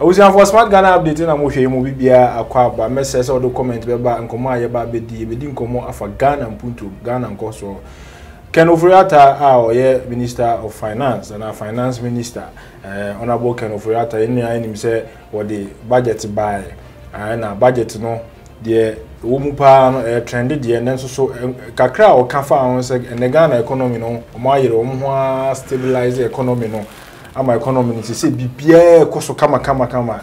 was for smart Ghana update na mo hwe mo bibia akwa ba message or comment be ba nkomo aye ba bedi nkomo afa Ghana mpuntu Ghana nkoso Ken Ofori Atta oye Minister of Finance and our Finance Minister Honorable Ken Ofori Atta any say what the budget by na budget no the womu pa no trended the and so kakra o kafa on say the Ghana economy no mo ayere o ho stabilize the economy no ama economy say bibia koso kama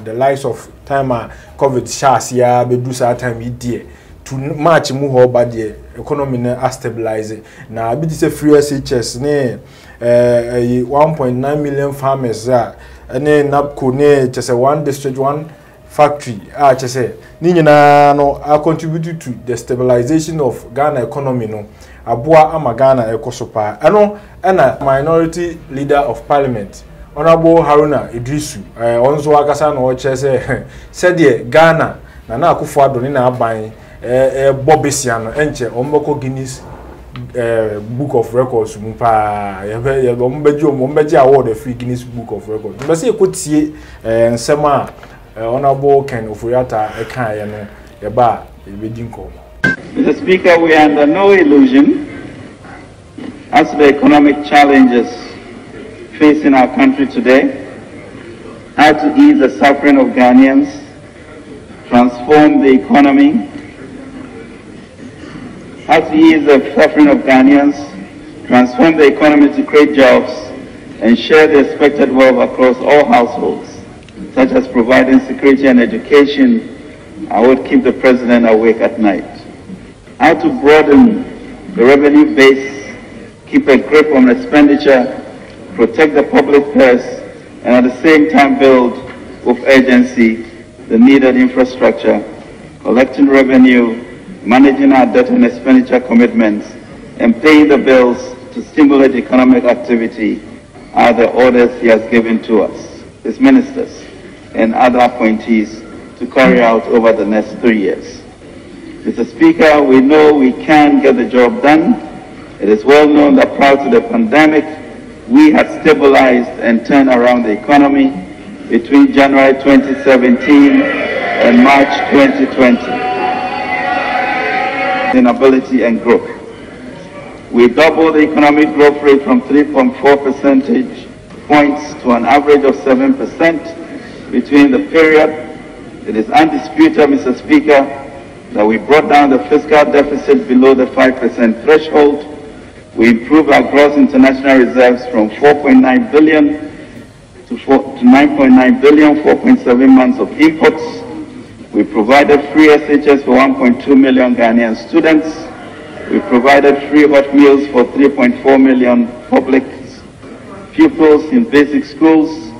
the lies of time COVID shas ya be do sa time die to March mu ho ba the economy na stabilize na bi say free SHS ne 1.9 million farmers ne NAPCO ne just one district one factory chese ni nyina no contributed to the stabilization of Ghana economy no aboa ama Ghana ekosopa eno na minority leader of parliament Honorable Haruna Idrissu onzo akasa no chese said Ghana na akufo ado ni na aban bobesia no enche omboko Guinness Book of Records mu pa ye ombeji award of Guinness Book of Records mbese ekotie nsema Honorable Ken Ofori Atta ekan no yeba ebedi nkomo. Mr. Speaker, we are under no illusion as to the economic challenges facing our country today, how to ease the suffering of Ghanaians, transform the economy, how to ease the suffering of Ghanaians, transform the economy to create jobs, and share the expected wealth across all households, such as providing security and education. I would keep the president awake at night. How to broaden the revenue base, keep a grip on expenditure, protect the public purse, and at the same time build with urgency the needed infrastructure, collecting revenue, managing our debt and expenditure commitments, and paying the bills to stimulate economic activity are the orders he has given to us, his ministers, and other appointees to carry out over the next 3 years. Mr. Speaker, we know we can get the job done. It is well known that prior to the pandemic, we had stabilized and turned around the economy between January 2017 and March 2020. Sustainability and growth. We doubled the economic growth rate from 3.4 percentage points to an average of 7% between the period. It is undisputed, Mr. Speaker, that we brought down the fiscal deficit below the 5% threshold. We improved our gross international reserves from 4.9 billion to 9.9 billion, 4.7 months of imports. We provided free SHS for 1.2 million Ghanaian students. We provided free hot meals for 3.4 million public pupils in basic schools.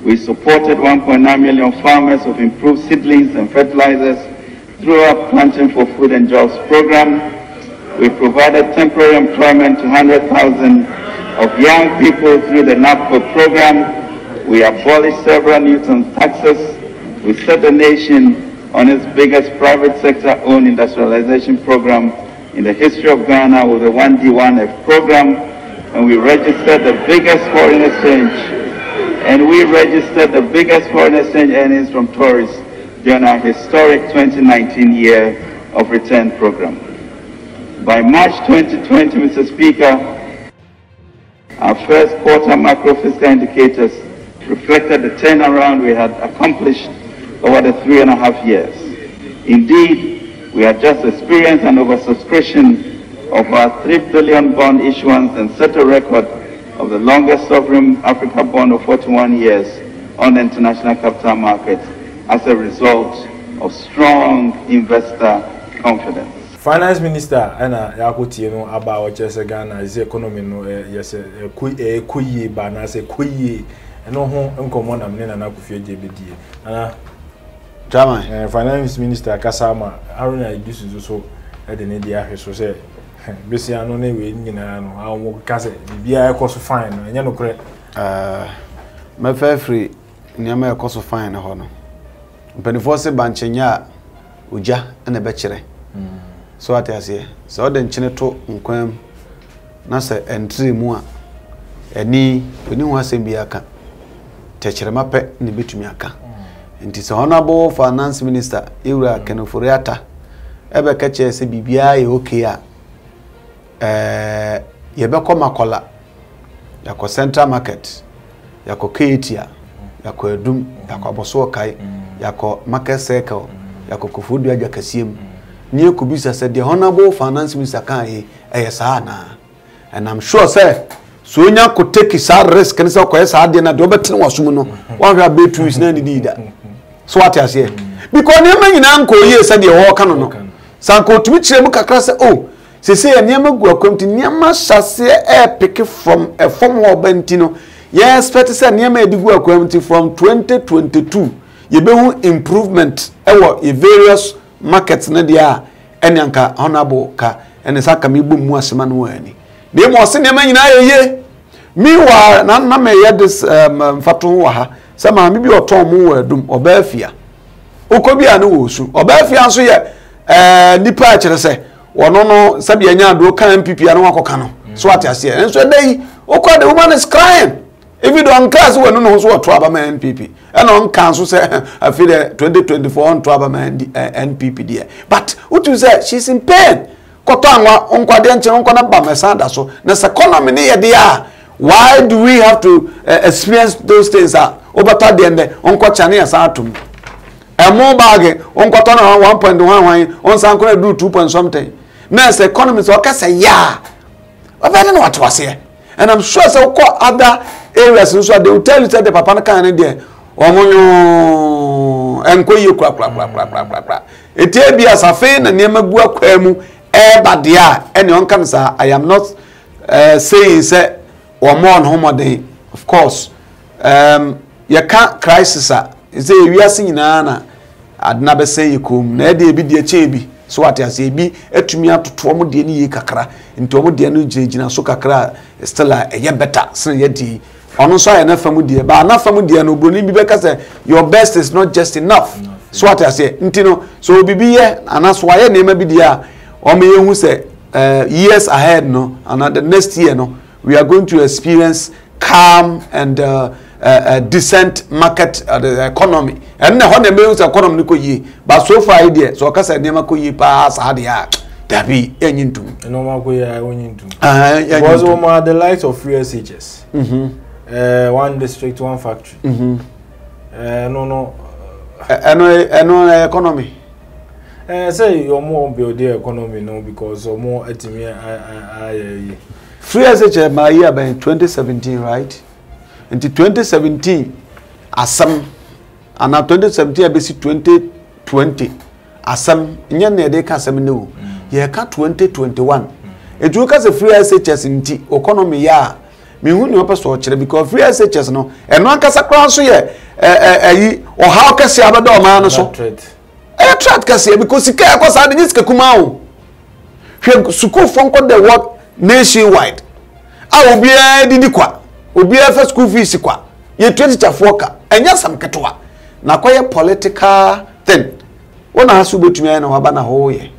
We supported 1.9 million farmers with improved seedlings and fertilizers through our Planting for Food and Jobs program. We provided temporary employment to 100,000 of young people through the NAPCO program. We abolished several Newton taxes. We set the nation on its biggest private sector-owned industrialization program in the history of Ghana with the 1D1F program, and we registered the biggest foreign exchange earnings from tourists during our historic 2019 year of return program. By March 2020, Mr. Speaker, our first quarter macro fiscal indicators reflected the turnaround we had accomplished over the 3.5 years. Indeed, we had just experienced an oversubscription of our 3 billion bond issuance and set a record of the longest sovereign Africa bond of 41 years on the international capital market as a result of strong investor confidence. Finance Minister ana yakuti no aba o chese Ghana is economy no yes kuyi ba na se kuyi eno ho nkomo na mne na Kofi Ejebedie ana Chairman Finance Minister Kasama Haruna Idrissu so e de ne dia hweso se besia no na we nyina no awo kase bibia ekoso fine no enya no kure me fa free nyama ekoso fine ho no mpanifo se banchenya oja na be kire so atase so de nchine to nkwam na se entry mu a eni oni ho asem bi aka techere mape ne betumi aka Nti se Honorable Finance Minister Ewura Ken Ofori Atta ebe ka che se bibia ye okay a ye be koma kola yako Central Market yako Ketia yako Adom yako Aboso Kai yako Market Circle yako Kofi Aja Kasiem nie kubisa se the Honorable Finance Minister kan ye saa na, and I'm sure say so nya ko take his risk and say ko esa de na de obetene wasum no one hwa be 2 weeks na ni da so what you say because niam nyina nko ye say de wo kan no sanko tumi kire mu kakra say oh say niam gu akwamti niam hyase pick from a form of bentino yeah expect say niam edigu akwamti from 2022 ye be hu improvement ewo e various markets na dia enyanka Honorable ka ene saka mi bom mu asema no ani de mo se niam nyina ye meanwhile na me ye this mfato wa ha se ma me bi oton mu wa Adom obafia okobi anu wo su obafia nso ye nipa a kire se wono no sabe anya ado kan MPP anu akoka no so atiase enso dai okwa the woman is crying if you don't cast we no so to aba man NPP and on can so say I feel 2024 on to aba man NPP there but what you say she's in pain koto anwa onkwade nche onko na ba mesanda so na economy ne ye dia why do we have to experience those things obata de ende onko chane asa atum emo bag onko to na 1.1 on san ko do 2 point something na economy so ka say ya obeta no what was here and I'm sure so other areas so they will tell you that the papa na kan there omonyo enko yi kra etie bia safe na niam agu akwam badia any on can say I am not saying say or more on homode of course you can't crisis is say we are seeing na adna be say yikum na de bi de chebi so what you say bi etumi atoto mo de ni kakra nti mo de no gina so kakra still a better sin ye di ono so na famu de ba na famu de no broni bi be ka say your best is not just enough so what you say nti no so bibi ye anaso aye na ma bi dia o me yehu say years ahead no and the next year no we are going to experience calm and decent market the economy and na hona means economy ko yi but so far idea so ka say nema ko yi pa sa de ya dabi enyintum no ma ko ya enyintum was one the likes of free SHS one district one factory no economy say you more build the economy no because more etimi free SHS my year by 2017 right until 2017 asam and now 2017 abesi 2020 asam nya na de ka asam no ye ka 2021 etu ka se free SHS nti economy ya me hu ni opeso kire because free SHS no eno ankasa kran so ye ayi o how ka se abada o ma no so threat ka se because sika ko sa de sika kuma o hwe school fonko the work nationwide obi didi kwa obi fa school fees kwa ye 20 chafoka enya sam ketwa na kwa ye political thing wona hasu betumi na waba na ho ye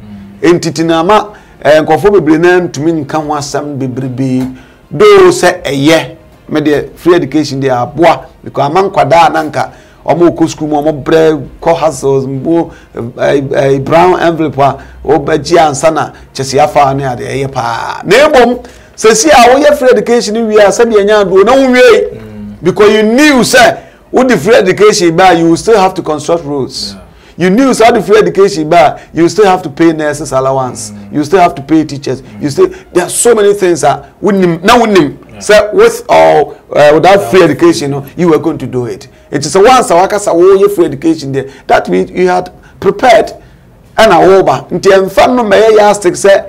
entity na ma nkofo bebre na ntumi nka ho asam bebrebe do se eye me de free education de aboa because aman kwada na nka omo ko school mo bre ko hustles mbo brown envelope o baji ansa na chese afa na ade eye pa na ebom sesi a wo ye free education we are sabi anya do na wo we because you knew say with the free education ba you still have to construct roads you knew say the free education ba you still have to pay nurses allowance you still have to pay teachers you still there are so many things that wouldn't say with or without free education you were going to do it is a once awakasa wo ye free education there that means you had prepared and a over nti emfa no me ya stick say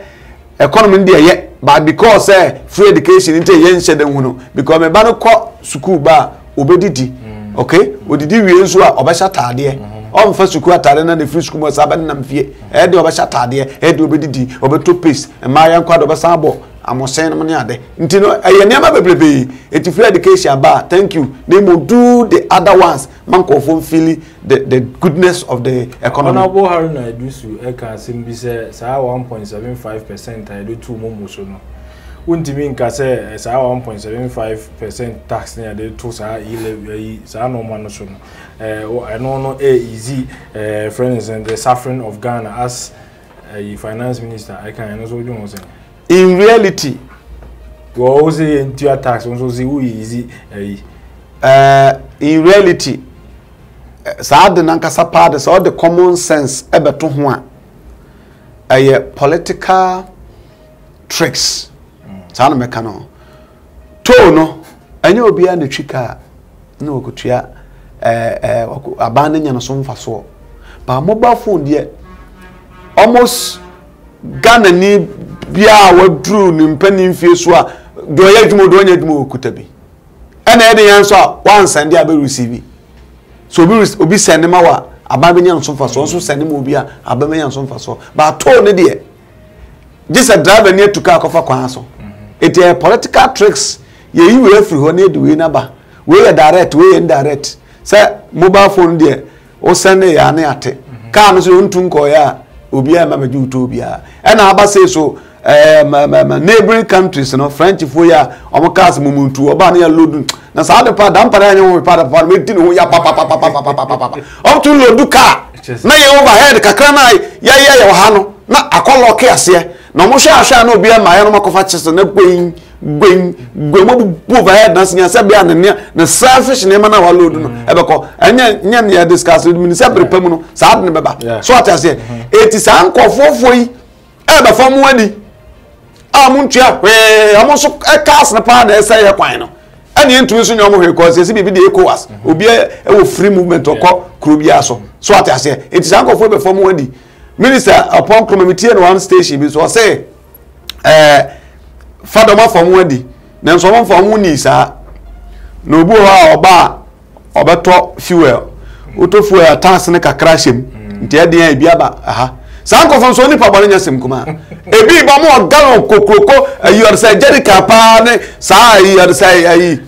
economy there ye but because free education inte yen shede hunu because me ba no ko school ba obedidi okay odidi wie nso a obesha taade on fa school atade na the free school mo saba na mfie de obesha taade de obedidi obeto pace ma ya nkwa do besa abo amosen no ne ade nti no eye niam bebrebe eti free education ba thank you they will do the other ones man ko fo feel the goodness of the economy. Honorable Haruna Idrissu e kan sim bi say 1.75% I do two momo so no untimi nka say sa 1.75% tax na dey to sa e sa no man so no I know easy friends and the suffering of Ghana as a finance minister. I can also do say in reality we always say into tax also see who easy in reality sa de nankasa part so the common sense ebeto ho a political tricks sa na meka no to no anya obi a na twika na okotua abane nya no so mfaso ba mobile phone de almost Ghana ni bia wadru ni mpani mfie so a do ya dwumo do nya dwumo okuta bi ena e de yan so a wan send ya be receive so obi send ma wa abane nya no so mfaso so send ma obi a abane nya no so mfaso ba to ne de just a driver near to car kofa kwan so it political tricks ye yi we free ho na de we na ba we direct we indirect say mobile phone there o send ya na ate car no so ntun ko ya obi a ma meju to obi a na aba say so neighboring countries no French fo ya omo cars mumuntu oba na ya load na sa de pa dam para anya wo pa me di no ya pa up to load car na ye overhead kakra na ya ha no na akolo ke ase na mo hwa na obi ma ya no makofa chese na gwen mo overhead na sinya se bia na selfish ne ma na wa load no ebeko enya ya discuss with minister prepare no sa ad ne beba so atase eti sa nkofofo yi ebe fam wadi amuntua amonso cars na pa na ese ye kwan no ani entumi so nyomo hwe cause ese bibi de ECOWAS obi e wo free movement okọ krobia so atase eti sa nkofo ebe fam wadi minister upon committee in one station bi so say fadoma fam wadi na nso mo fam ni sa no obu ha obeto fuel auto fuel tax ne kakra hyem ntia de bia ba aha sanko fam so ni pa bole nyasem kuma ebi ba mo galon kokroko you say jerika pa ne sa you say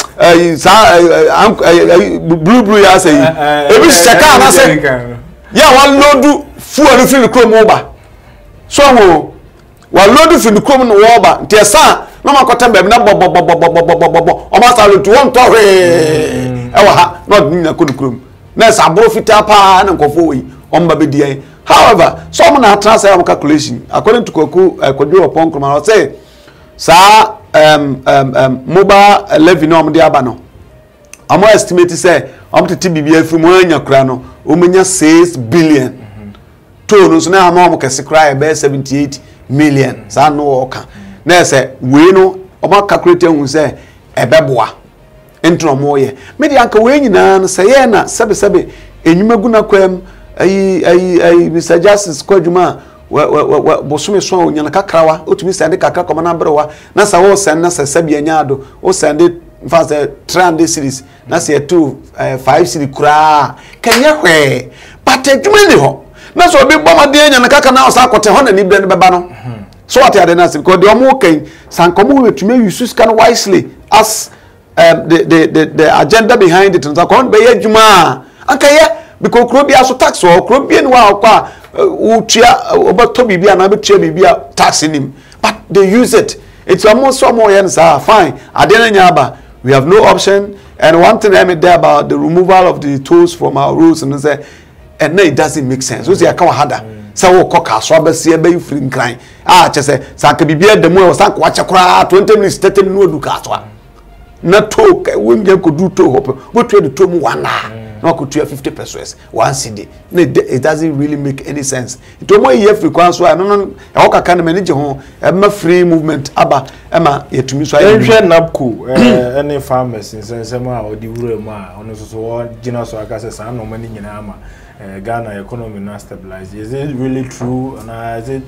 sa blue ya say ebi seka na say ya wan lodu fuel fi krom oba so wo wa lodu fi krom no oba ntia sa no makota bem na bobobobobobobobo o ma sa lo tu won to he e wa ha no na kodukrom na sa bro fita pa na nkofo wi o mba be die. However, some na transfer calculation according to Koku Kodu upon Kroma say sa mobile levy no am de aba no amo estimate say am tete bibia fi mo anya kura no o menya 6 billion to no so na am kese kura be 78 million sa no oka na say we no o ma calculate hu say ebeboa entro mo ye me de anka we nyina no say ye na sebe enyuma guna kwam ai Mr. Justice Kwadjuma bosume so onyana kakrawa otumi sende kakra koma na brewa na sa wo send na sabia nyado wo sende fast 300 series na se 5 series kura kanya hwe patejuma ni ho na so bi bomade nyana kaka na osa akote ho na ni bre ne beba no so what are the because the omo kan sankomo wetumi use scan wisely as the agenda behind it nza kon be yadwuma ankaye because krobia so tax or krobia ni wa kwa utia obato bibia na betua bibia tax nim but they use it. It's almost some more yen fine adena nyaba we have no option. And one thing I made there about the removal of the tolls from our roads and say and no, it doesn't make sense. So say akawa hada say wo koka so abese be free nkran chese sanka bibia demo o sanka wacha kura 20 minutes 30 minutes no duka so na to when you could do to hope we trade the to mu wana no could 50 pesos one CD. It doesn't really make any sense. It almost year frequency so no e woka kan manage ho e free movement aba ema yetumi so ayi hwe napku any farmers in sensema a odi wura mu a ono so gina so aka say sa no mani nyina ama Ghana economy not stabilized. Is it really true and is it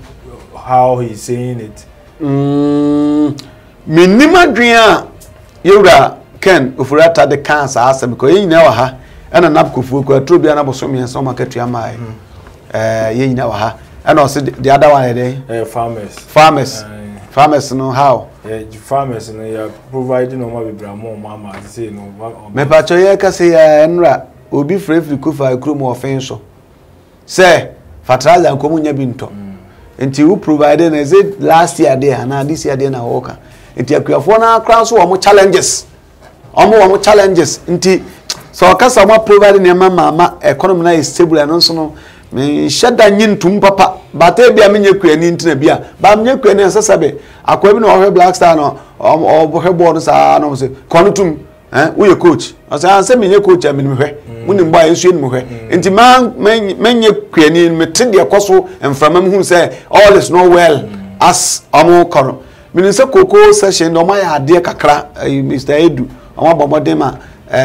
how he's saying it? Minima dria yura Ken Ofori Atta the cancer asa because you know ha and an napku for trubia na bosomi and some market yamai ye know ha and also the other one day farmers know how farmers and they are providing no more bramo mama say no me pacho ye ka say enra obi free kufa ekrum offense say fertilizer nkomu nya bi nto enti who provided is it last year there and this year there na worker enti akuafo na akra so wo challenges omo challenges nti so okasa mo provide ne mama economy na is stable and so no me shada nyintum papa bata bia menye kuani ntina bia ba menye kuani asasabe akwa bi no hwe Black Star no hwe board sa no se konutum wo ye coach asa se menye coach a menim hwe munim ba ensu enim hwe nti menye kuani mete de ekoso emframam hu say all is not well as omo kono menim se koko session no ma ya ade kakra Mr. Edu omo bomodema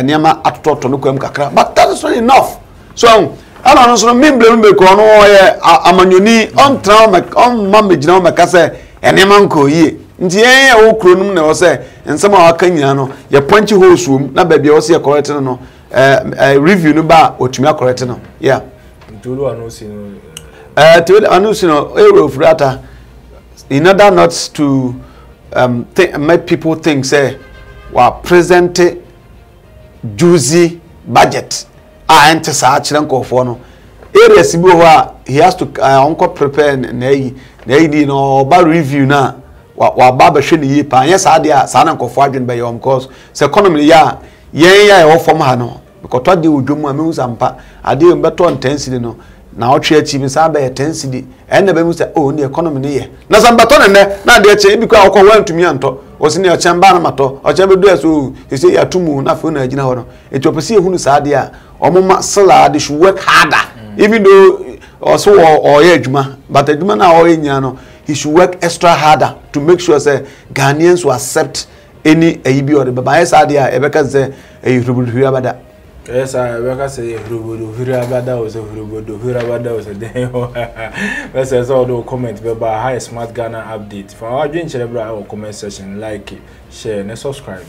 niama atototo no kwam kakra but that is not enough so ala no so memble ko no ye amanyoni on trauma on mamegina o mekase enema nko yie nti ye wo kronum na wo se nsema wa kanyina no ye ponchi hosuom na ba bia wo se ye correct no review no ba otumi correct no yeah ntulu anusi no tulu anusi no Eurofrata in order not to make people think say wa present juicy budget ante sa kire nkofo no area sibi ho a he has to onko prepare na yi no ba review na wa ba hwe ne yi pa anya sa de a sa na nkofo adwen be yom because se economy ya yen ya form ha no because to de odwom a mehu sampa ade mbeto intensity no na otwe achi bi sa ba intensity enne be mu se oh the economy ne ye na sambato ne na de achi bi kwa akọ wantumi anto osini ochamba na mato ochamba do eso ese ya tumu na fo na agina ho no etopese ehunu saade a omoma sala they should work harder even though also or adwuma but adwuma na o enya no he should work extra harder to make sure say Ghanaians will accept any ayibi or the baba saade a ebeka say eyirubudu abada yes I ebeka say eyirubudu abada o say eyirubudu abada o say den let's say all the comment beba high smart Ghana update for our dream celebrate our comment section like share and subscribe.